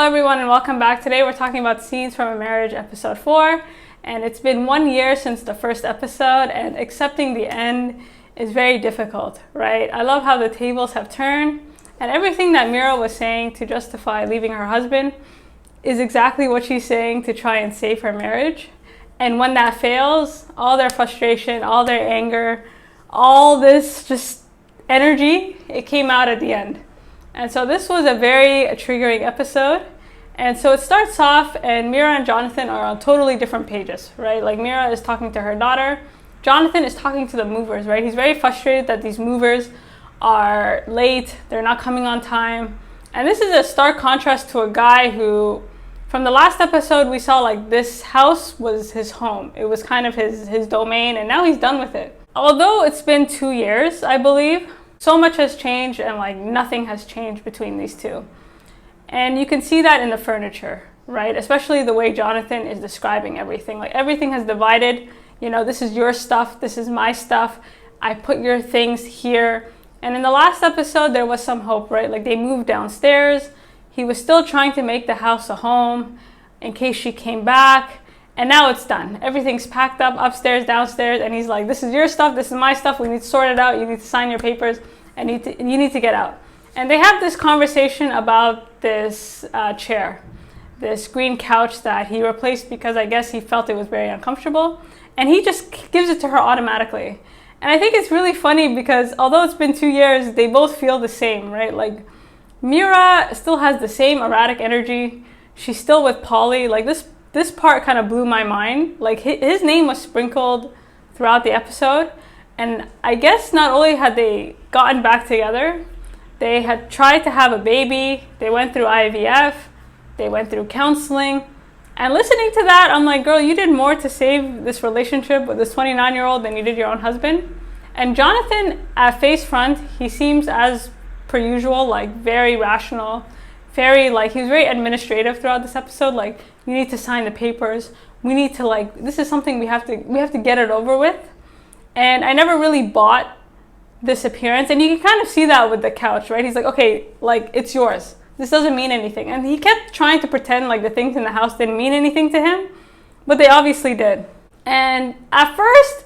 Hello everyone and welcome back. Today we're talking about Scenes from a Marriage episode 4, and it's been 1 year since the first episode, and accepting the end is very difficult, right? I love how the tables have turned, and everything that Mira was saying to justify leaving her husband is exactly what she's saying to try and save her marriage. And when that fails, all their frustration, all their anger, all this just energy, it came out at the end. And so this was a very triggering episode. And so it starts off and Mira and Jonathon are on totally different pages, right? Like Mira is talking to her daughter. Jonathon is talking to the movers, right? He's very frustrated that these movers are late. They're not coming on time. And this is a stark contrast to a guy who, from the last episode, we saw like this house was his home. It was kind of his domain, and now he's done with it. Although it's been 2 years, I believe, so much has changed and like nothing has changed between these two. And you can see that in the furniture, right? Especially the way Jonathon is describing everything. Like everything has divided, you know, this is your stuff, this is my stuff. I put your things here. And in the last episode, there was some hope, right? Like they moved downstairs. He was still trying to make the house a home in case she came back. And now it's done. Everything's packed up upstairs, downstairs. And he's like, this is your stuff, this is my stuff. We need to sort it out. You need to sign your papers and you need to get out. And they have this conversation about this chair, this green couch that he replaced because I guess he felt it was very uncomfortable. And he just gives it to her automatically. And I think it's really funny because although it's been 2 years, they both feel the same, right? Like Mira still has the same erratic energy. She's still with Poli. Like this part kind of blew my mind. Like his name was sprinkled throughout the episode. And I guess not only had they gotten back together, they had tried to have a baby. They went through IVF. They went through counseling. And listening to that, I'm like, girl, you did more to save this relationship with this 29-year-old than you did your own husband. And Jonathon, at face front, he seems as per usual, like very rational, very like, he was very administrative throughout this episode. Like, you need to sign the papers. We need to like, this is something we have to get it over with. And I never really bought this appearance. And you can kind of see that with the couch, right? He's like, okay, like it's yours. This doesn't mean anything. And he kept trying to pretend like the things in the house didn't mean anything to him, but they obviously did. And at first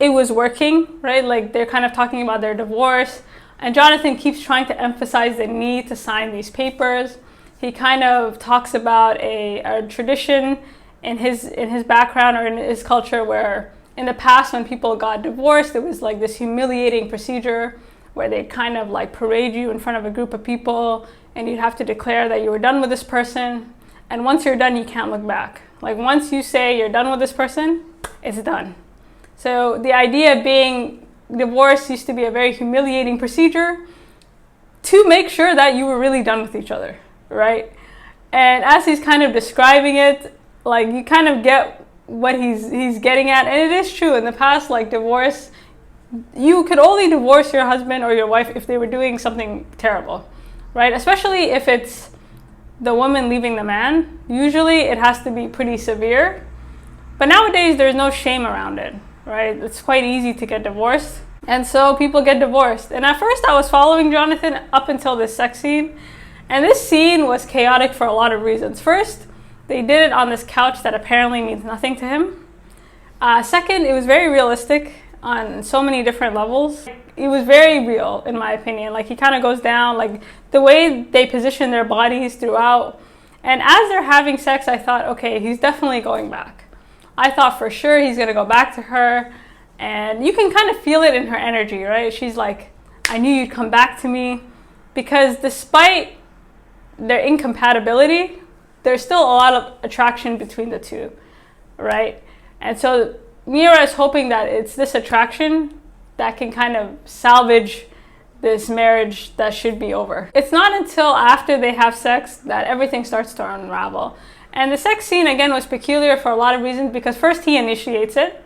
it was working, right? Like they're kind of talking about their divorce. And Jonathon keeps trying to emphasize the need to sign these papers. He kind of talks about a tradition in his background or in his culture where in the past when people got divorced, it was like this humiliating procedure where they kind of like parade you in front of a group of people and you'd have to declare that you were done with this person. And once you're done, you can't look back. Like once you say you're done with this person, it's done. So the idea being divorce used to be a very humiliating procedure to make sure that you were really done with each other, right? And as he's kind of describing it, like you kind of get what he's getting at. And it is true, in the past, like divorce, you could only divorce your husband or your wife if they were doing something terrible, right? Especially if it's the woman leaving the man. Usually it has to be pretty severe. But nowadays there's no shame around it, right? It's quite easy to get divorced. And so people get divorced. And at first I was following Jonathon up until this sex scene. And this scene was chaotic for a lot of reasons. First, they did it on this couch that apparently means nothing to him. Second, it was very realistic on so many different levels. It was very real, in my opinion. Like he kind of goes down, like the way they position their bodies throughout. And as they're having sex, I thought, okay, he's definitely going back. I thought for sure he's gonna go back to her. And you can kind of feel it in her energy, right? She's like, I knew you'd come back to me. Because despite their incompatibility, there's still a lot of attraction between the two, right? And so Mira is hoping that it's this attraction that can kind of salvage this marriage that should be over. It's not until after they have sex that everything starts to unravel. And the sex scene, again, was peculiar for a lot of reasons because first he initiates it.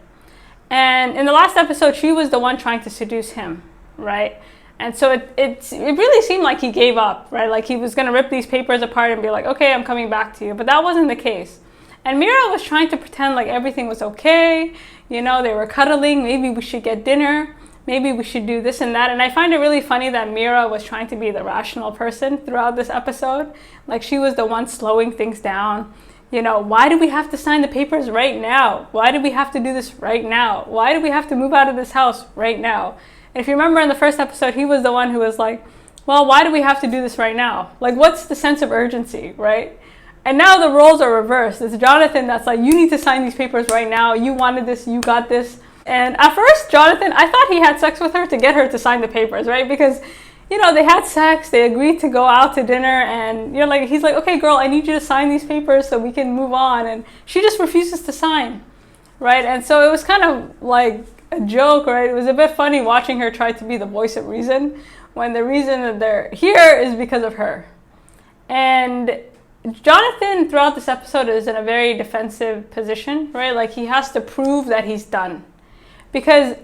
And in the last episode, she was the one trying to seduce him, right? And so it really seemed like he gave up, right? Like he was going to rip these papers apart and be like, okay, I'm coming back to you. But that wasn't the case. And Mira was trying to pretend like everything was okay. You know, they were cuddling. Maybe we should get dinner. maybe we should do this and that. And I find it really funny that Mira was trying to be the rational person throughout this episode. Like, she was the one slowing things down. You know, why do we have to sign the papers right now? Why do we have to do this right now? Why do we have to move out of this house right now? And if you remember in the first episode, he was the one who was like, well, why do we have to do this right now? Like, what's the sense of urgency, right? And now the roles are reversed. It's Jonathan that's like, you need to sign these papers right now. You wanted this, you got this. And at first, Jonathan, I thought he had sex with her to get her to sign the papers, right? Because, you know, they had sex, they agreed to go out to dinner, and you're like, he's like, okay, girl, I need you to sign these papers so we can move on. And she just refuses to sign, right? And so it was kind of like a joke, right? It was a bit funny watching her try to be the voice of reason when the reason that they're here is because of her. And Jonathan throughout this episode is in a very defensive position, right? Like, he has to prove that he's done. Because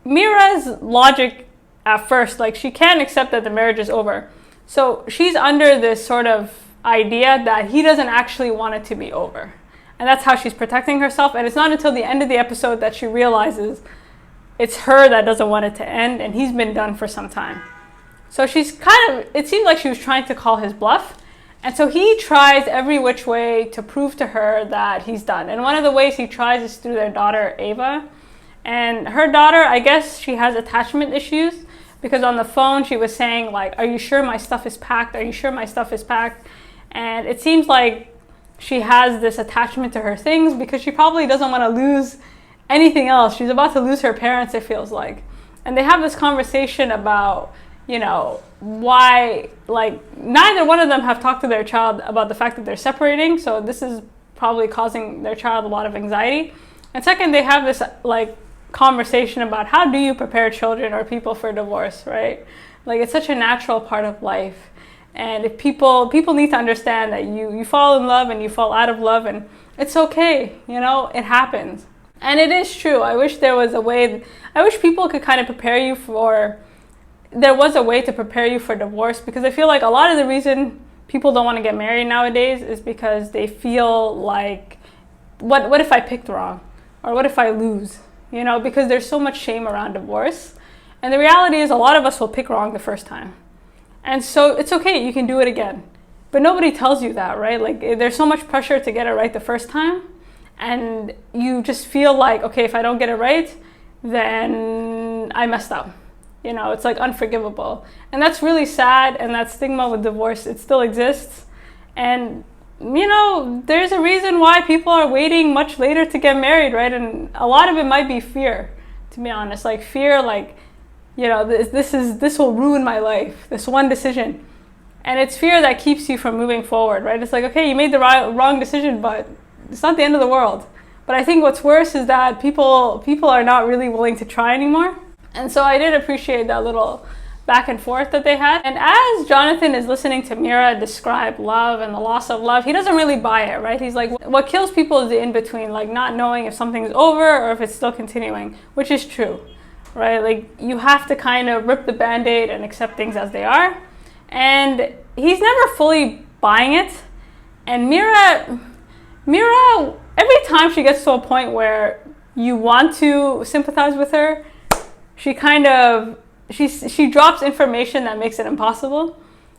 Mira's logic at first, like, she can't accept that the marriage is over. So she's under this sort of idea that he doesn't actually want it to be over. And that's how she's protecting herself. And it's not until the end of the episode that she realizes it's her that doesn't want it to end, and he's been done for some time. So she's kind of, it seemed like she was trying to call his bluff. And so he tries every which way to prove to her that he's done. And one of the ways he tries is through their daughter, Ava. And her daughter, I guess she has attachment issues, because on the phone she was saying, like, are you sure my stuff is packed? Are you sure my stuff is packed? And it seems like she has this attachment to her things because she probably doesn't want to lose anything else. She's about to lose her parents, it feels like. And they have this conversation about, you know, why, like, neither one of them have talked to their child about the fact that they're separating. So this is probably causing their child a lot of anxiety. And second, they have this, like, conversation about how do you prepare children or people for divorce, right? Like, it's such a natural part of life. And if people need to understand that you fall in love and you fall out of love, and it's okay, you know, it happens. And it is true. I wish there was a way, I wish people could kind of prepare you for, there was a way to prepare you for divorce, because I feel like a lot of the reason people don't want to get married nowadays is because they feel like, what if I picked wrong? Or what if I lose? You know, because there's so much shame around divorce. And the reality is a lot of us will pick wrong the first time. And so it's okay, you can do it again. But nobody tells you that, right? Like, there's so much pressure to get it right the first time. And you just feel like, okay, if I don't get it right, then I messed up. You know, it's like unforgivable. And that's really sad. And that stigma with divorce, it still exists. And you know, there's a reason why people are waiting much later to get married, right? And a lot of it might be fear, to be honest. Like, fear, like, you know, this will ruin my life, this one decision. And it's fear that keeps you from moving forward, right? It's like, okay, you made the wrong decision, but it's not the end of the world. But I think what's worse is that people are not really willing to try anymore. And so I did appreciate that little back and forth that they had. And as Jonathan is listening to Mira describe love and the loss of love, he doesn't really buy it, right? He's like, what kills people is the in-between, like not knowing if something's over or if it's still continuing, which is true, right? Like, you have to kind of rip the Band-Aid and accept things as they are. And he's never fully buying it. And Mira, every time she gets to a point where you want to sympathize with her, she kind of, she drops information that makes it impossible.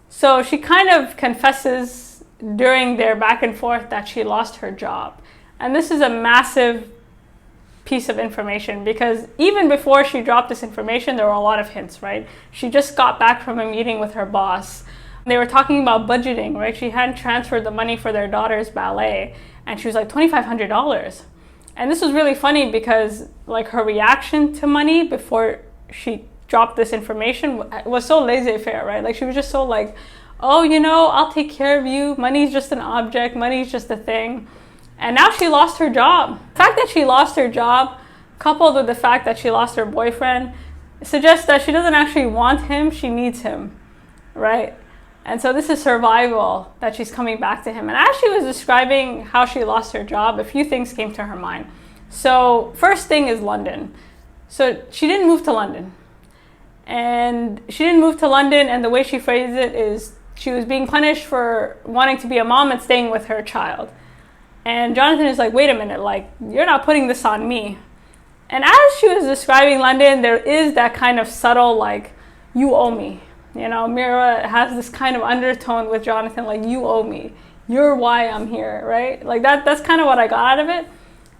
So she kind of confesses during their back and forth that she lost her job. And this is a massive piece of information, because even before she dropped this information, there were a lot of hints, right? She just got back from a meeting with her boss. They were talking about budgeting, right? She hadn't transferred the money for their daughter's ballet, and she was like, $2,500. And this was really funny because, like, her reaction to money before she dropped this information was so laissez-faire, right? Like, she was just so like, oh, you know, I'll take care of you. Money's just an object. Money's just a thing. And now she lost her job. The fact that she lost her job, coupled with the fact that she lost her boyfriend, suggests that she doesn't actually want him. She needs him, right? And so this is survival that she's coming back to him. And as she was describing how she lost her job, a few things came to her mind. So first thing is London. So she didn't move to London. And she didn't move to London, and the way she phrased it is she was being punished for wanting to be a mom and staying with her child. And Jonathan is like, wait a minute, like, you're not putting this on me. And as she was describing London, there is that kind of subtle, like, you owe me. You know, Mira has this kind of undertone with Jonathon, like, you owe me. You're why I'm here, right? Like, that's kind of what I got out of it.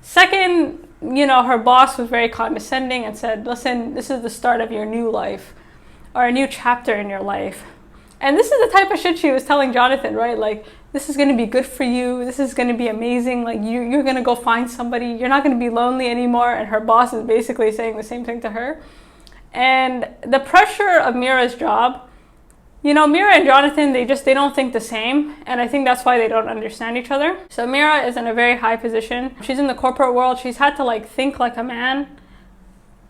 Second, you know, her boss was very condescending and said, listen, this is the start of your new life, or a new chapter in your life. And this is the type of shit she was telling Jonathon, right? Like, this is going to be good for you. This is going to be amazing. Like, you're going to go find somebody. You're not going to be lonely anymore. And her boss is basically saying the same thing to her. And the pressure of Mira's job, you know, Mira and Jonathon, they don't think the same. And I think that's why they don't understand each other. So Mira is in a very high position. She's in the corporate world. She's had to, like, think like a man,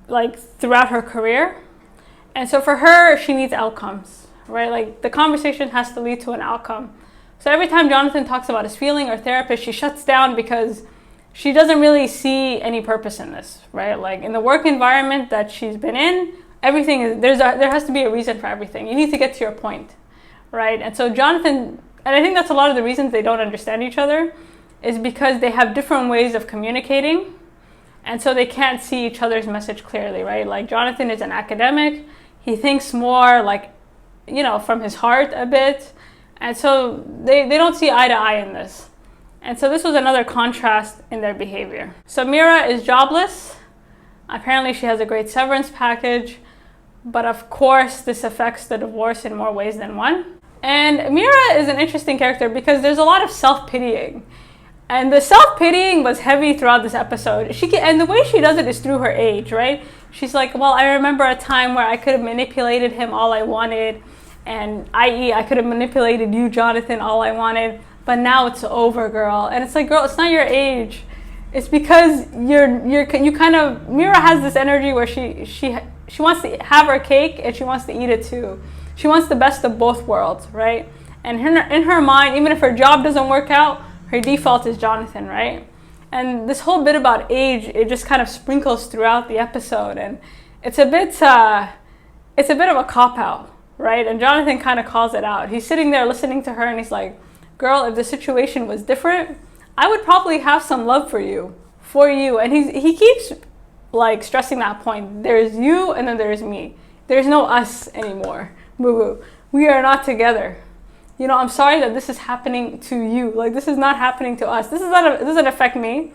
like, throughout her career. And so for her, she needs outcomes, right? Like, the conversation has to lead to an outcome. So every time Jonathon talks about his feeling or therapist, she shuts down because she doesn't really see any purpose in this, right? Like, in the work environment that she's been in, everything is, there has to be a reason for everything. You need to get to your point, right? And so Jonathon, and I think that's a lot of the reasons they don't understand each other, is because they have different ways of communicating, and so they can't see each other's message clearly, right? Like, Jonathon is an academic. He thinks more, like, you know, from his heart a bit. And so they don't see eye to eye in this. And so this was another contrast in their behavior. So Mira is jobless. Apparently she has a great severance package. But of course, this affects the divorce in more ways than one. And Mira is an interesting character because there's a lot of self-pitying. And the self-pitying was heavy throughout this episode. And the way she does it is through her age, right? She's like, well, I remember a time where I could have manipulated him all I wanted. And i.e., I could have manipulated you, Jonathon, all I wanted, but now it's over, girl. And it's like, girl, it's not your age. It's because you kind of, Mira has this energy where she wants to have her cake and she wants to eat it too. She wants the best of both worlds, right? And in her mind, even if her job doesn't work out, her default is Jonathon, right? And this whole bit about age, it just kind of sprinkles throughout the episode, and it's a bit of a cop-out. Right? And Jonathon kind of calls it out. He's sitting there listening to her and he's like, girl, if the situation was different, I would probably have some love for you. And he keeps, like, stressing that point. There's you and then there's me. There's no us anymore. Boo-boo. We are not together. You know, I'm sorry that this is happening to you. Like, this is not happening to us. This doesn't affect me.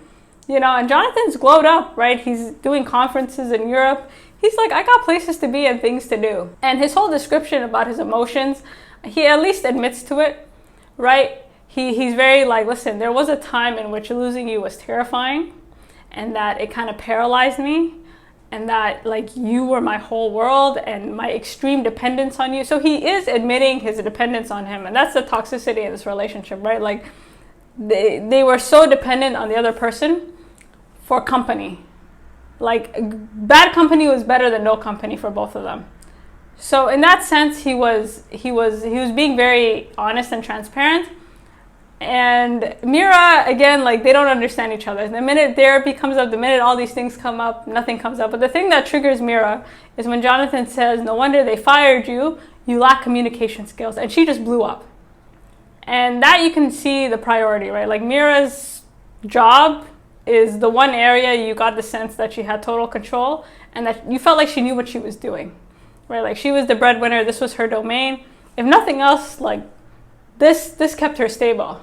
You know, and Jonathon's glowed up, right? He's doing conferences in Europe. He's like, I got places to be and things to do. And his whole description about his emotions, he at least admits to it, right? He's very like, listen, there was a time in which losing you was terrifying and that it kind of paralyzed me and that, like, you were my whole world and my extreme dependence on you. So he is admitting his dependence on him, and that's the toxicity in this relationship, right? Like, they were so dependent on the other person for company. Like, bad company was better than no company for both of them. So in that sense, he was being very honest and transparent. And Mira, again, like, they don't understand each other. The minute therapy comes up, the minute all these things come up, nothing comes up. But the thing that triggers Mira is when Jonathon says, no wonder they fired you, you lack communication skills. And she just blew up. And that you can see the priority, right? Like, Mira's job is the one area you got the sense that she had total control and that you felt like she knew what she was doing, right? Like, she was the breadwinner. This was her domain. If nothing else, like, this kept her stable.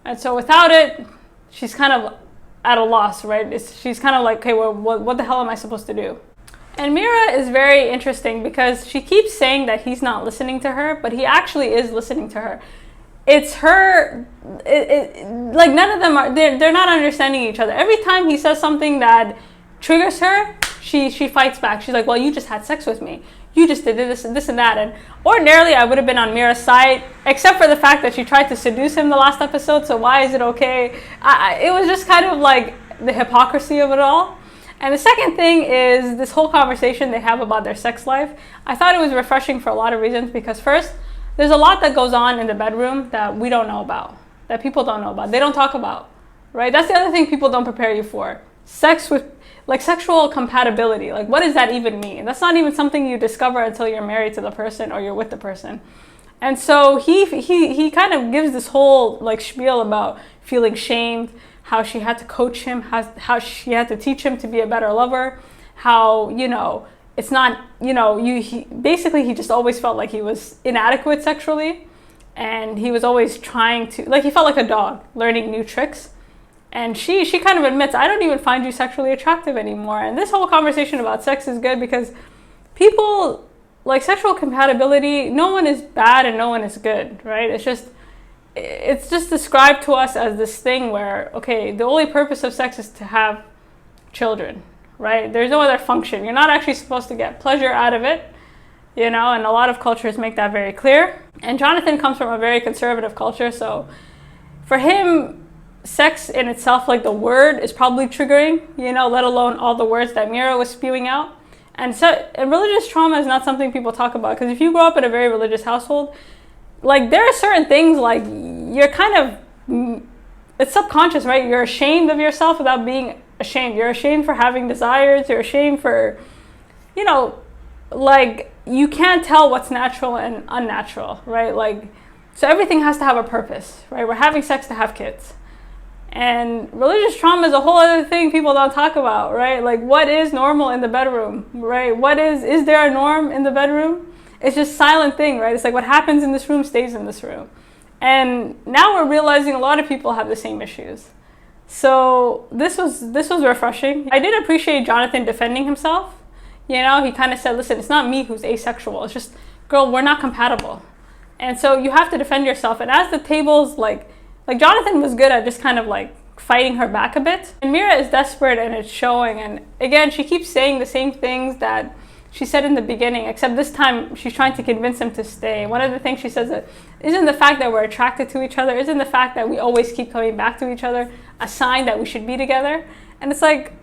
And so without it, she's kind of at a loss, right? She's kind of like, okay, well, what the hell am I supposed to do? And Mira is very interesting because she keeps saying that he's not listening to her, but he actually is listening to her. It's her, like, none of them are, they're not understanding each other. Every time he says something that triggers her, she fights back. She's like, well, you just had sex with me. You just did this and that. And ordinarily, I would have been on Mira's side, except for the fact that she tried to seduce him the last episode, so why is it okay? It was just kind of like the hypocrisy of it all. And the second thing is this whole conversation they have about their sex life. I thought it was refreshing for a lot of reasons because, first, there's a lot that goes on in the bedroom that we don't know about, that people don't know about. They don't talk about, right? That's the other thing people don't prepare you for. Sex with, like, sexual compatibility. Like, what does that even mean? That's not even something you discover until you're married to the person or you're with the person. And so he kind of gives this whole, like, spiel about feeling shamed, how she had to coach him, how she had to teach him to be a better lover, how, you know, it's not, you know, basically he just always felt like he was inadequate sexually, and he was always trying to, like, he felt like a dog learning new tricks. And she kind of admits, I don't even find you sexually attractive anymore. And this whole conversation about sex is good because people, like, sexual compatibility, no one is bad and no one is good, right? It's just described to us as this thing where, okay, the only purpose of sex is to have children, right? There's no other function. You're not actually supposed to get pleasure out of it, you know, and a lot of cultures make that very clear. And Jonathon comes from a very conservative culture, so for him, sex in itself, like the word, is probably triggering, you know, let alone all the words that Mira was spewing out. And religious trauma is not something people talk about, because if you grow up in a very religious household, like, there are certain things, like, you're kind of, it's subconscious, right? You're ashamed of yourself without being ashamed. You're ashamed for having desires. You're ashamed for, you know, like, you can't tell what's natural and unnatural, right? Like, so everything has to have a purpose, right? We're having sex to have kids. And religious trauma is a whole other thing people don't talk about, right? Like, what is normal in the bedroom, right? Is there a norm in the bedroom? It's just silent thing, right? It's like what happens in this room stays in this room. And now we're realizing a lot of people have the same issues. So this was refreshing. I did appreciate Jonathon defending himself. You know, he kind of said, listen, it's not me who's asexual. It's just, girl, we're not compatible. And so you have to defend yourself. And as the tables, like Jonathon was good at just kind of like fighting her back a bit. And Mira is desperate, and it's showing. And again, she keeps saying the same things that she said in the beginning, except this time she's trying to convince him to stay. One of the things she says that isn't the fact that we're attracted to each other, isn't the fact that we always keep coming back to each other a sign that we should be together? And it's like,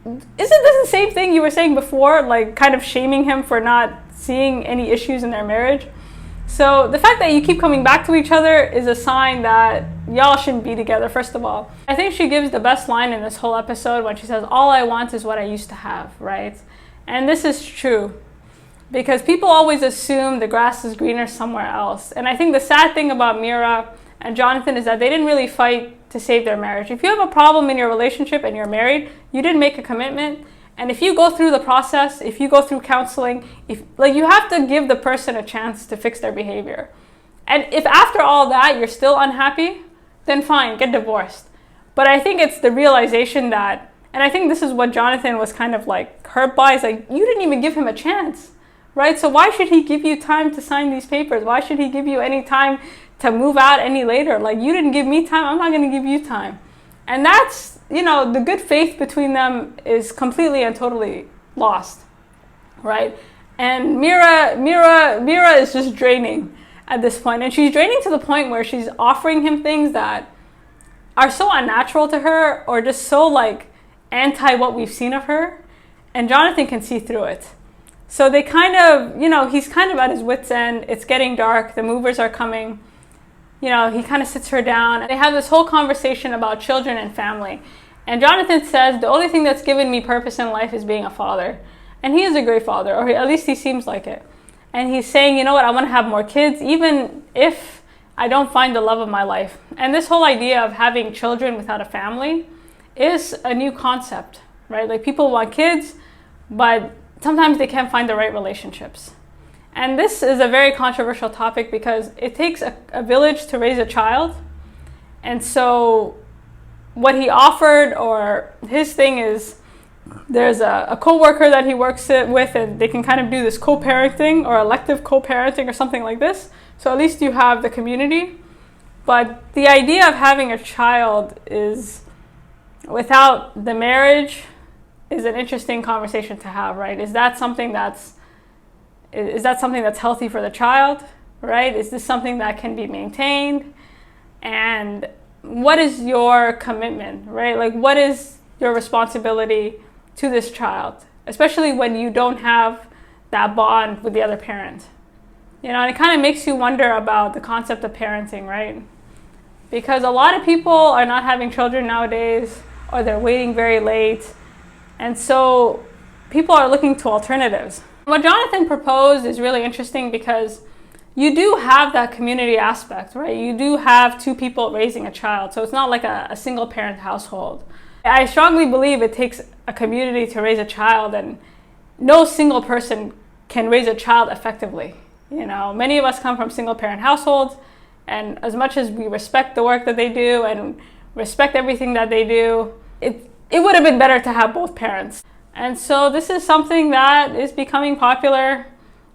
isn't this the same thing you were saying before, like kind of shaming him for not seeing any issues in their marriage? So the fact that you keep coming back to each other is a sign that y'all shouldn't be together, first of all. I think she gives the best line in this whole episode when she says, all I want is what I used to have, right? And this is true, because people always assume the grass is greener somewhere else. And I think the sad thing about Mira and Jonathon is that they didn't really fight to save their marriage. If you have a problem in your relationship and you're married, you didn't make a commitment. And if you go through the process, if you go through counseling, you have to give the person a chance to fix their behavior. And if after all that you're still unhappy, then fine, get divorced. But I think it's the realization that, and I think this is what Jonathon was kind of like hurt by, is like, you didn't even give him a chance, right? So why should he give you time to sign these papers? Why should he give you any time to move out any later? Like, you didn't give me time, I'm not gonna give you time. And that's, you know, the good faith between them is completely and totally lost, right? And Mira is just draining at this point. And she's draining to the point where she's offering him things that are so unnatural to her, or just so like anti what we've seen of her. And Jonathon can see through it. So they kind of, you know, he's kind of at his wit's end. It's getting dark, the movers are coming. You know, he kind of sits her down. They have this whole conversation about children and family. And Jonathon says, the only thing that's given me purpose in life is being a father. And he is a great father, or at least he seems like it. And he's saying, you know what, I want to have more kids, even if I don't find the love of my life. And this whole idea of having children without a family is a new concept, right? Like, people want kids, but sometimes they can't find the right relationships. And this is a very controversial topic because it takes a village to raise a child. And so what he offered, or his thing is, there's a co-worker that he works with, and they can kind of do this co-parenting or elective co-parenting or something like this. So at least you have the community. But the idea of having a child is, without the marriage, is an interesting conversation to have, right? Is that something that's healthy for the child, right? Is this something that can be maintained? And what is your commitment, right? Like, what is your responsibility to this child, especially when you don't have that bond with the other parent? You know, and it kind of makes you wonder about the concept of parenting, right? Because a lot of people are not having children nowadays, or they're waiting very late. And so people are looking to alternatives. What Jonathon proposed is really interesting because you do have that community aspect, right? You do have two people raising a child. So it's not like a single parent household. I strongly believe it takes a community to raise a child, and no single person can raise a child effectively. You know, many of us come from single parent households, and as much as we respect the work that they do and respect everything that they do, it would have been better to have both parents. And so this is something that is becoming popular.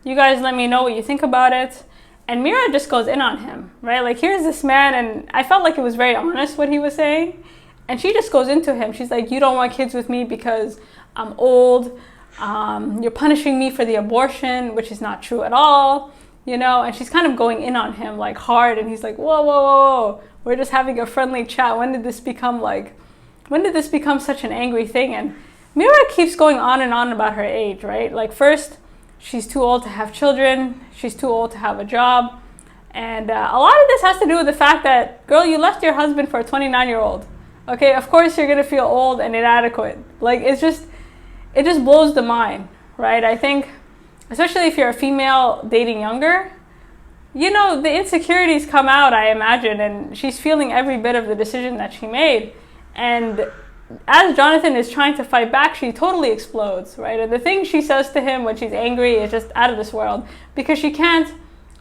You guys let me know what you think about it. And Mira just goes in on him, right? Like, here's this man, and I felt like it was very honest what he was saying. And she just goes into him. She's like, you don't want kids with me because I'm old. You're punishing me for the abortion, which is not true at all. You know, and she's kind of going in on him like hard. And he's like, whoa, whoa, whoa. We're just having a friendly chat. When did this become such an angry thing? And Mira keeps going on and on about her age, right? Like, first, she's too old to have children. She's too old to have a job. And a lot of this has to do with the fact that, girl, you left your husband for a 29-year-old. Okay, of course you're gonna feel old and inadequate. Like, it just blows the mind, right? I think, especially if you're a female dating younger, you know, the insecurities come out, I imagine, and she's feeling every bit of the decision that she made. And as Jonathan is trying to fight back, she totally explodes, right? And the thing she says to him when she's angry is just out of this world, because she can't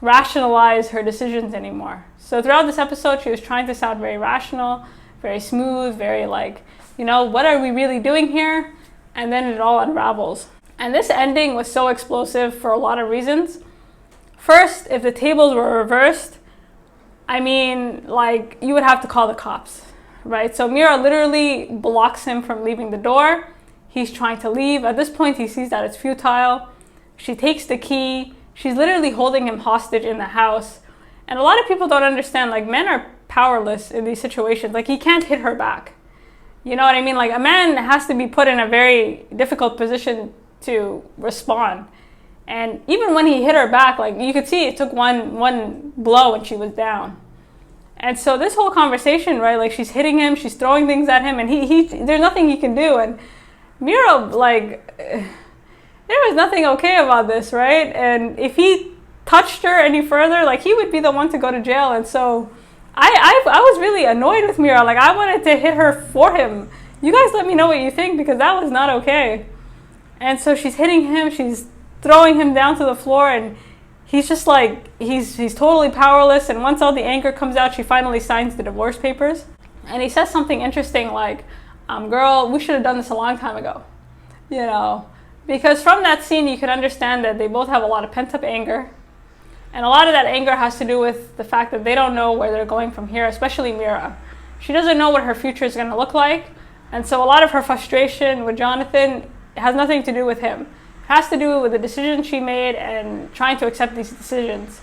rationalize her decisions anymore. So throughout this episode, she was trying to sound very rational, very smooth, very like, you know, what are we really doing here? And then it all unravels. And this ending was so explosive for a lot of reasons. First, if the tables were reversed, I mean, like, you would have to call the cops, right? So Mira literally blocks him from leaving the door. He's trying to leave. At this point, he sees that it's futile. She takes the key. She's literally holding him hostage in the house. And a lot of people don't understand, like, men are powerless in these situations. Like, he can't hit her back. You know what I mean? Like, a man has to be put in a very difficult position to respond. And even when he hit her back, like, you could see it took one blow and she was down. And so this whole conversation, right, like, she's hitting him, she's throwing things at him, and he there's nothing he can do. And Mira, like, there was nothing okay about this, right? And if he touched her any further, like, he would be the one to go to jail. And so I was really annoyed with Mira. Like, I wanted to hit her for him. You guys let me know what you think, because that was not okay. And so she's hitting him, she's throwing him down to the floor, and he's just like, he's totally powerless. And once all the anger comes out, she finally signs the divorce papers. And he says something interesting like, girl, we should have done this a long time ago. You know, because from that scene, you can understand that they both have a lot of pent-up anger. And a lot of that anger has to do with the fact that they don't know where they're going from here, especially Mira. She doesn't know what her future is going to look like. And so a lot of her frustration with Jonathan has nothing to do with him. It has to do with the decisions she made and trying to accept these decisions.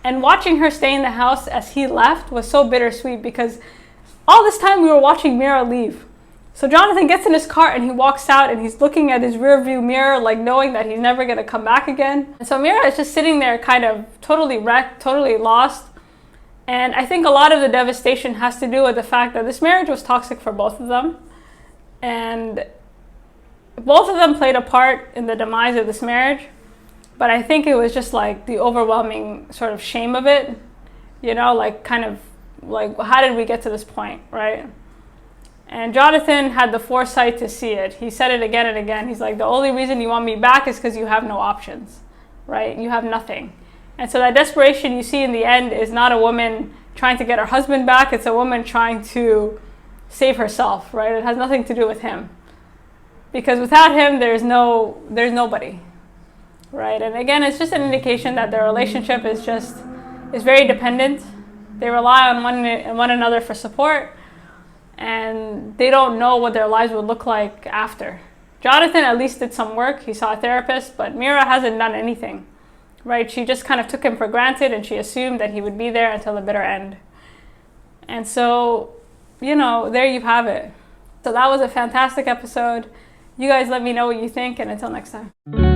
And watching her stay in the house as he left was so bittersweet, because all this time we were watching Mira leave. So Jonathan gets in his car and he walks out, and he's looking at his rear view mirror, like, knowing that he's never going to come back again. And so Mira is just sitting there kind of totally wrecked, totally lost. And I think a lot of the devastation has to do with the fact that this marriage was toxic for both of them. And both of them played a part in the demise of this marriage. But I think it was just like the overwhelming sort of shame of it. You know, like, kind of like, how did we get to this point, right? And Jonathan had the foresight to see it. He said it again and again. He's like, the only reason you want me back is because you have no options, right? You have nothing. And so that desperation you see in the end is not a woman trying to get her husband back. It's a woman trying to save herself, right? It has nothing to do with him. Because without him, there's nobody, right? And again, it's just an indication that their relationship is very dependent. They rely on one another for support. And they don't know what their lives would look like after. Jonathan at least did some work. He saw a therapist, but Mira hasn't done anything, right? She just kind of took him for granted, and she assumed that he would be there until the bitter end. And so, you know, there you have it. So that was a fantastic episode. You guys let me know what you think, and until next time.